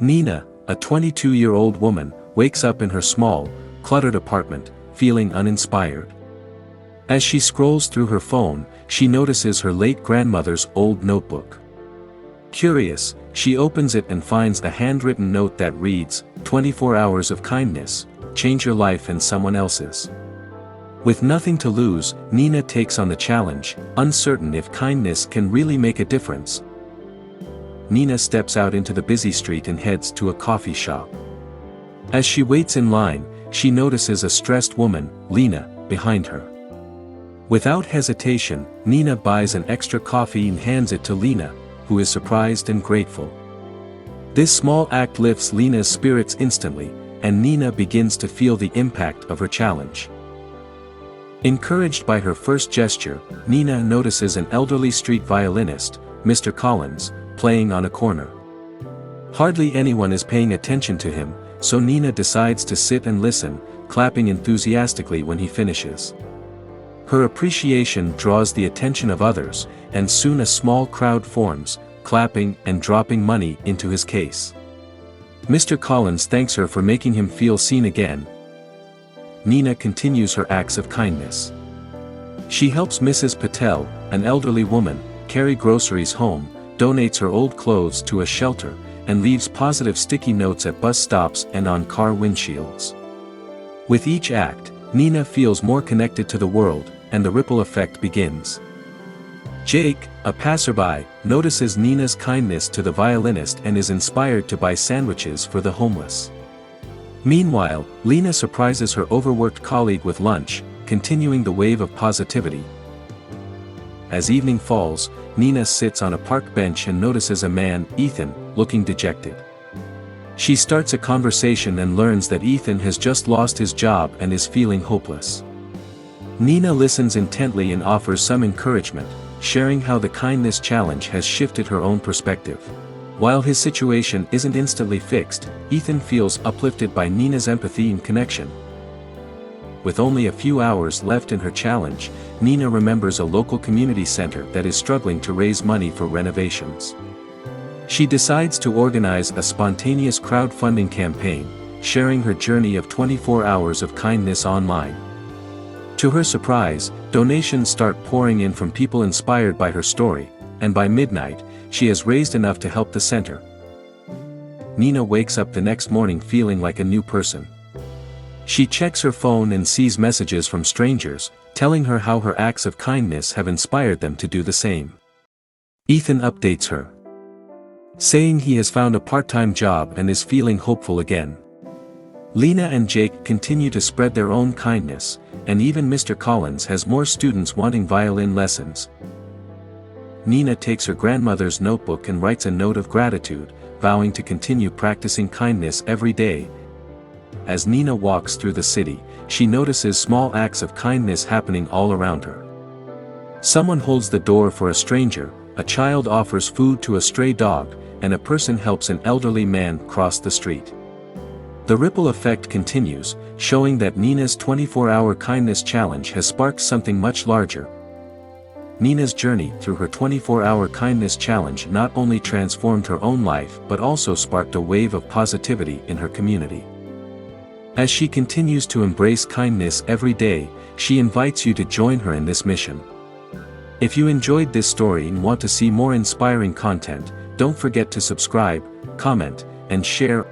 Nina, a 22-year-old woman, wakes up in her small, cluttered apartment, feeling uninspired. As she scrolls through her phone, she notices her late grandmother's old notebook. Curious, she opens it and finds a handwritten note that reads, "24 hours of kindness, change your life and someone else's." With nothing to lose, Nina takes on the challenge, uncertain if kindness can really make a difference. Nina steps out into the busy street and heads to a coffee shop. As she waits in line, she notices a stressed woman, Lena, behind her. Without hesitation, Nina buys an extra coffee and hands it to Lena, who is surprised and grateful. This small act lifts Lena's spirits instantly, and Nina begins to feel the impact of her challenge. Encouraged by her first gesture, Nina notices an elderly street violinist, Mr. Collins, playing on a corner. Hardly anyone is paying attention to him, so Nina decides to sit and listen, clapping enthusiastically when he finishes. Her appreciation draws the attention of others, and soon a small crowd forms, clapping and dropping money into his case. Mr. Collins thanks her for making him feel seen again. Nina continues her acts of kindness. She helps Mrs. Patel, an elderly woman, carry groceries home, donates her old clothes to a shelter, and leaves positive sticky notes at bus stops and on car windshields. With each act, Nina feels more connected to the world, and the ripple effect begins. Jake, a passerby, notices Nina's kindness to the violinist and is inspired to buy sandwiches for the homeless. Meanwhile, Lena surprises her overworked colleague with lunch, continuing the wave of positivity. As evening falls, Nina sits on a park bench and notices a man, Ethan, looking dejected. She starts a conversation and learns that Ethan has just lost his job and is feeling hopeless. Nina listens intently and offers some encouragement, sharing how the kindness challenge has shifted her own perspective. While his situation isn't instantly fixed, Ethan feels uplifted by Nina's empathy and connection. With only a few hours left in her challenge, Nina remembers a local community center that is struggling to raise money for renovations. She decides to organize a spontaneous crowdfunding campaign, sharing her journey of 24 hours of kindness online. To her surprise, donations start pouring in from people inspired by her story, and by midnight, she has raised enough to help the center. Nina wakes up the next morning feeling like a new person. She checks her phone and sees messages from strangers, telling her how her acts of kindness have inspired them to do the same. Ethan updates her, saying he has found a part-time job and is feeling hopeful again. Lena and Jake continue to spread their own kindness, and even Mr. Collins has more students wanting violin lessons. Nina takes her grandmother's notebook and writes a note of gratitude, vowing to continue practicing kindness every day. As Nina walks through the city, she notices small acts of kindness happening all around her. Someone holds the door for a stranger, a child offers food to a stray dog, and a person helps an elderly man cross the street. The ripple effect continues, showing that Nina's 24-hour kindness challenge has sparked something much larger. Nina's journey through her 24-hour kindness challenge not only transformed her own life but also sparked a wave of positivity in her community. As she continues to embrace kindness every day, she invites you to join her in this mission. If you enjoyed this story and want to see more inspiring content, don't forget to subscribe, comment, and share.